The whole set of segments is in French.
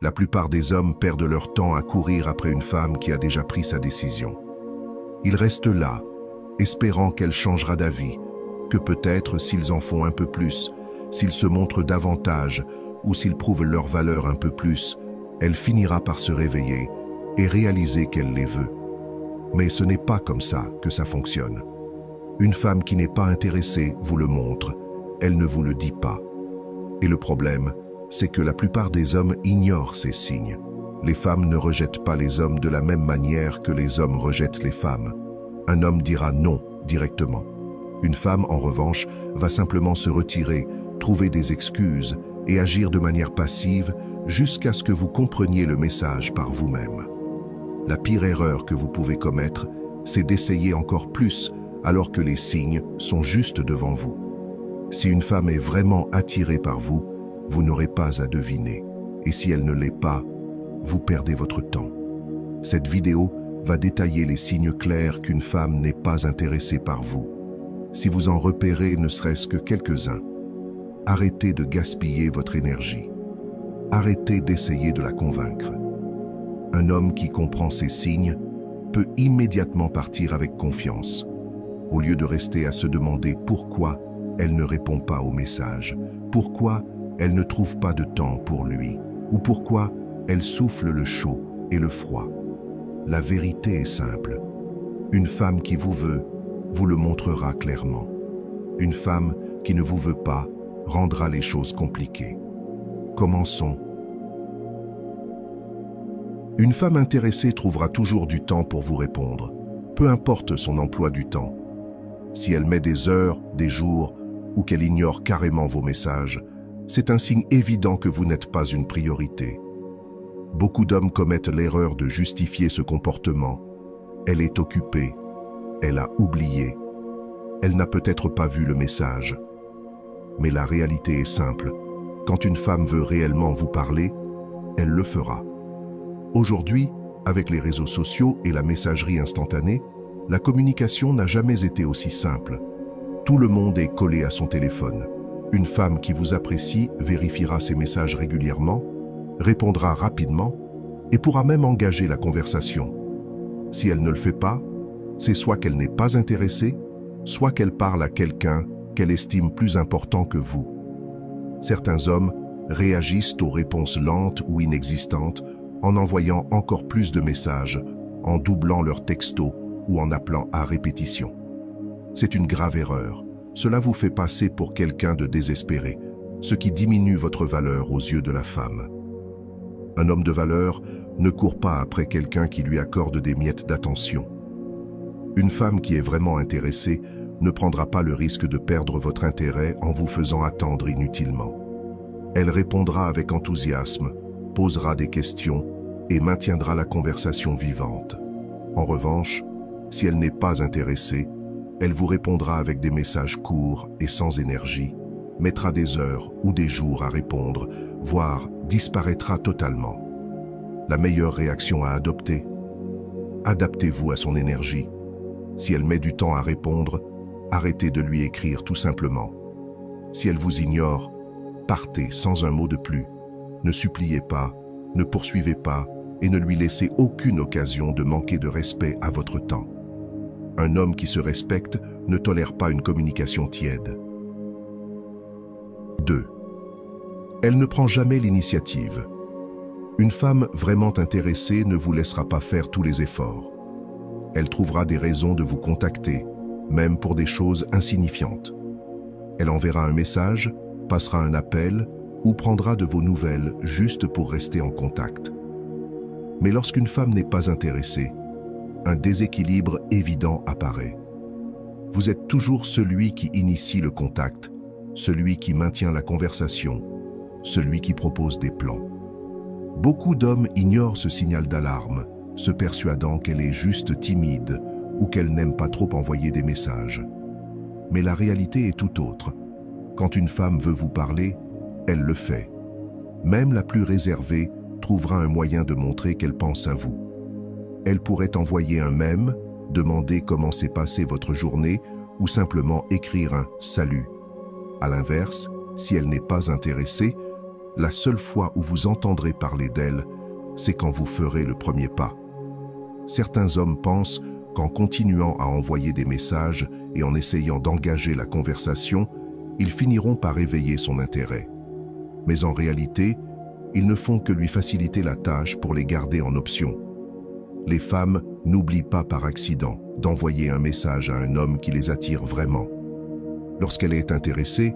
La plupart des hommes perdent leur temps à courir après une femme qui a déjà pris sa décision. Ils restent là, espérant qu'elle changera d'avis, que peut-être s'ils en font un peu plus, s'ils se montrent davantage ou s'ils prouvent leur valeur un peu plus, elle finira par se réveiller et réaliser qu'elle les veut. Mais ce n'est pas comme ça que ça fonctionne. Une femme qui n'est pas intéressée vous le montre, elle ne vous le dit pas. Et le problème, c'est que la plupart des hommes ignorent ces signes. Les femmes ne rejettent pas les hommes de la même manière que les hommes rejettent les femmes. Un homme dira non directement. Une femme, en revanche, va simplement se retirer, trouver des excuses et agir de manière passive jusqu'à ce que vous compreniez le message par vous-même. La pire erreur que vous pouvez commettre, c'est d'essayer encore plus alors que les signes sont juste devant vous. Si une femme est vraiment attirée par vous, vous n'aurez pas à deviner. Et si elle ne l'est pas, vous perdez votre temps. Cette vidéo va détailler les signes clairs qu'une femme n'est pas intéressée par vous. Si vous en repérez ne serait-ce que quelques-uns, arrêtez de gaspiller votre énergie. Arrêtez d'essayer de la convaincre. Un homme qui comprend ces signes peut immédiatement partir avec confiance, au lieu de rester à se demander pourquoi elle ne répond pas au message, pourquoi elle ne trouve pas de temps pour lui, ou pourquoi elle souffle le chaud et le froid. La vérité est simple. Une femme qui vous veut vous le montrera clairement. Une femme qui ne vous veut pas rendra les choses compliquées. Commençons. Une femme intéressée trouvera toujours du temps pour vous répondre, peu importe son emploi du temps. Si elle met des heures, des jours, ou qu'elle ignore carrément vos messages, c'est un signe évident que vous n'êtes pas une priorité. Beaucoup d'hommes commettent l'erreur de justifier ce comportement. Elle est occupée, elle a oublié, elle n'a peut-être pas vu le message. Mais la réalité est simple, quand une femme veut réellement vous parler, elle le fera. Aujourd'hui, avec les réseaux sociaux et la messagerie instantanée, la communication n'a jamais été aussi simple. Tout le monde est collé à son téléphone. Une femme qui vous apprécie vérifiera ses messages régulièrement, répondra rapidement et pourra même engager la conversation. Si elle ne le fait pas, c'est soit qu'elle n'est pas intéressée, soit qu'elle parle à quelqu'un qu'elle estime plus important que vous. Certains hommes réagissent aux réponses lentes ou inexistantes en envoyant encore plus de messages, en doublant leurs textos ou en appelant à répétition. C'est une grave erreur. Cela vous fait passer pour quelqu'un de désespéré, ce qui diminue votre valeur aux yeux de la femme. Un homme de valeur ne court pas après quelqu'un qui lui accorde des miettes d'attention. Une femme qui est vraiment intéressée ne prendra pas le risque de perdre votre intérêt en vous faisant attendre inutilement. Elle répondra avec enthousiasme, posera des questions et maintiendra la conversation vivante. En revanche, si elle n'est pas intéressée, elle vous répondra avec des messages courts et sans énergie, mettra des heures ou des jours à répondre, voire disparaîtra totalement. La meilleure réaction à adopter? Adaptez-vous à son énergie. Si elle met du temps à répondre, arrêtez de lui écrire tout simplement. Si elle vous ignore, partez sans un mot de plus. Ne suppliez pas, ne poursuivez pas et ne lui laissez aucune occasion de manquer de respect à votre temps. Un homme qui se respecte ne tolère pas une communication tiède. 2. Elle ne prend jamais l'initiative. Une femme vraiment intéressée ne vous laissera pas faire tous les efforts. Elle trouvera des raisons de vous contacter, même pour des choses insignifiantes. Elle enverra un message, passera un appel ou prendra de vos nouvelles juste pour rester en contact. Mais lorsqu'une femme n'est pas intéressée, un déséquilibre évident apparaît. Vous êtes toujours celui qui initie le contact, celui qui maintient la conversation, celui qui propose des plans. Beaucoup d'hommes ignorent ce signal d'alarme, se persuadant qu'elle est juste timide ou qu'elle n'aime pas trop envoyer des messages. Mais la réalité est tout autre. Quand une femme veut vous parler, elle le fait. Même la plus réservée trouvera un moyen de montrer qu'elle pense à vous. Elle pourrait envoyer un mème, demander comment s'est passée votre journée ou simplement écrire un « salut ». À l'inverse, si elle n'est pas intéressée, La seule fois où vous entendrez parler d'elle, c'est quand vous ferez le premier pas. Certains hommes pensent qu'en continuant à envoyer des messages et en essayant d'engager la conversation, ils finiront par éveiller son intérêt. Mais en réalité, ils ne font que lui faciliter la tâche pour les garder en option. Les femmes n'oublient pas par accident d'envoyer un message à un homme qui les attire vraiment. Lorsqu'elle est intéressée,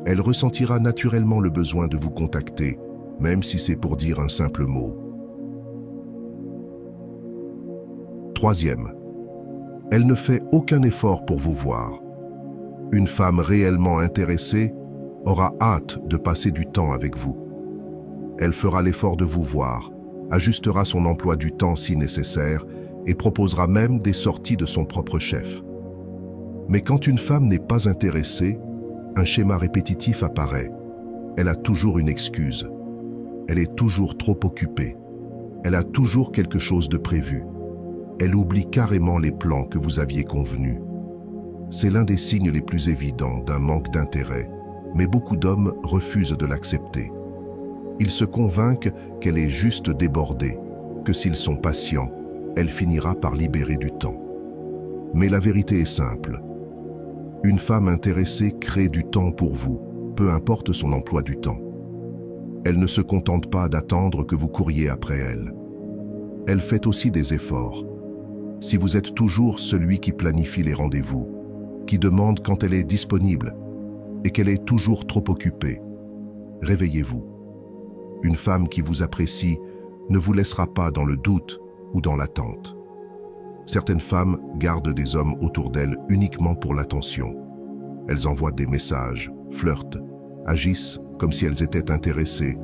elle ressentira naturellement le besoin de vous contacter, même si c'est pour dire un simple mot. Troisième, elle ne fait aucun effort pour vous voir. Une femme réellement intéressée aura hâte de passer du temps avec vous. Elle fera l'effort de vous voir, ajustera son emploi du temps si nécessaire et proposera même des sorties de son propre chef. Mais quand une femme n'est pas intéressée, un schéma répétitif apparaît. Elle a toujours une excuse. Elle est toujours trop occupée. Elle a toujours quelque chose de prévu. Elle oublie carrément les plans que vous aviez convenus. C'est l'un des signes les plus évidents d'un manque d'intérêt, mais beaucoup d'hommes refusent de l'accepter. Ils se convainquent qu'elle est juste débordée, que s'ils sont patients, elle finira par libérer du temps. Mais la vérité est simple. Une femme intéressée crée du temps pour vous, peu importe son emploi du temps. Elle ne se contente pas d'attendre que vous couriez après elle. Elle fait aussi des efforts. Si vous êtes toujours celui qui planifie les rendez-vous, qui demande quand elle est disponible et qu'elle est toujours trop occupée, réveillez-vous. Une femme qui vous apprécie ne vous laissera pas dans le doute ou dans l'attente. Certaines femmes gardent des hommes autour d'elles uniquement pour l'attention. Elles envoient des messages, flirtent, agissent comme si elles étaient intéressées,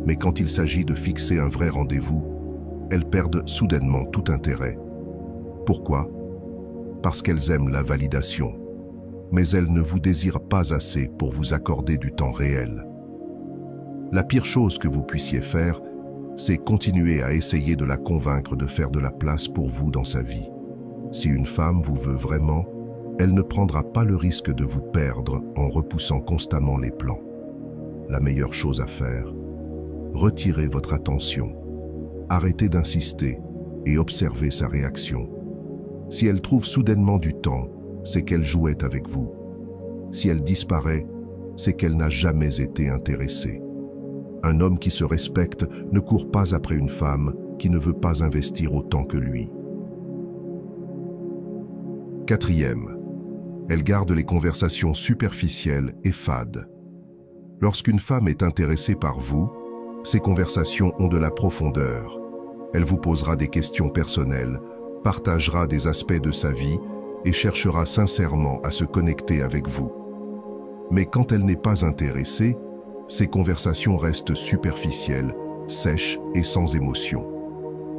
mais quand il s'agit de fixer un vrai rendez-vous, elles perdent soudainement tout intérêt. Pourquoi? Parce qu'elles aiment la validation, mais elles ne vous désirent pas assez pour vous accorder du temps réel. La pire chose que vous puissiez faire, c'est continuer à essayer de la convaincre de faire de la place pour vous dans sa vie. Si une femme vous veut vraiment, elle ne prendra pas le risque de vous perdre en repoussant constamment les plans. La meilleure chose à faire, retirez votre attention, arrêtez d'insister et observez sa réaction. Si elle trouve soudainement du temps, c'est qu'elle jouait avec vous. Si elle disparaît, c'est qu'elle n'a jamais été intéressée. Un homme qui se respecte ne court pas après une femme qui ne veut pas investir autant que lui. Quatrième, elle garde les conversations superficielles et fades. Lorsqu'une femme est intéressée par vous, ces conversations ont de la profondeur. Elle vous posera des questions personnelles, partagera des aspects de sa vie et cherchera sincèrement à se connecter avec vous. Mais quand elle n'est pas intéressée, ces conversations restent superficielles, sèches et sans émotion.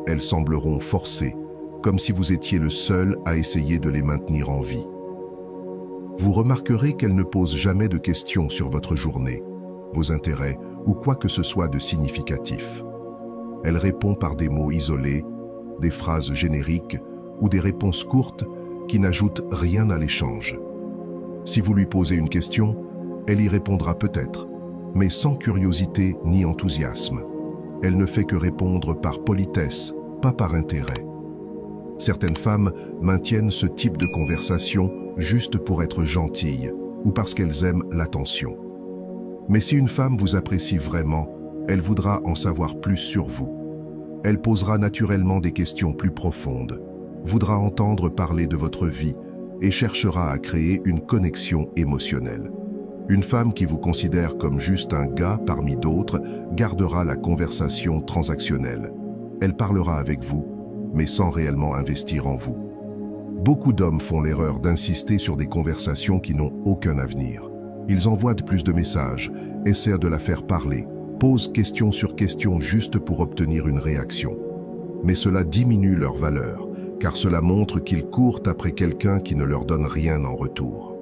Elles sembleront forcées, comme si vous étiez le seul à essayer de les maintenir en vie. Vous remarquerez qu'elle ne pose jamais de questions sur votre journée, vos intérêts ou quoi que ce soit de significatif. Elle répond par des mots isolés, des phrases génériques ou des réponses courtes qui n'ajoutent rien à l'échange. Si vous lui posez une question, elle y répondra peut-être, mais sans curiosité ni enthousiasme. Elle ne fait que répondre par politesse, pas par intérêt. Certaines femmes maintiennent ce type de conversation juste pour être gentilles ou parce qu'elles aiment l'attention. Mais si une femme vous apprécie vraiment, elle voudra en savoir plus sur vous. Elle posera naturellement des questions plus profondes, voudra entendre parler de votre vie et cherchera à créer une connexion émotionnelle. Une femme qui vous considère comme juste un gars parmi d'autres gardera la conversation transactionnelle. Elle parlera avec vous, mais sans réellement investir en vous. Beaucoup d'hommes font l'erreur d'insister sur des conversations qui n'ont aucun avenir. Ils envoient plus de messages, essaient de la faire parler, posent question sur question juste pour obtenir une réaction. Mais cela diminue leur valeur, car cela montre qu'ils courent après quelqu'un qui ne leur donne rien en retour.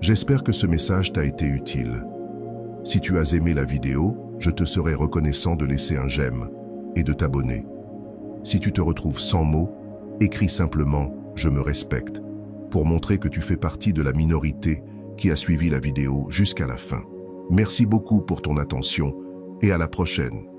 J'espère que ce message t'a été utile. Si tu as aimé la vidéo, je te serai reconnaissant de laisser un j'aime et de t'abonner. Si tu te retrouves sans mots, écris simplement « Je me respecte » pour montrer que tu fais partie de la minorité qui a suivi la vidéo jusqu'à la fin. Merci beaucoup pour ton attention et à la prochaine.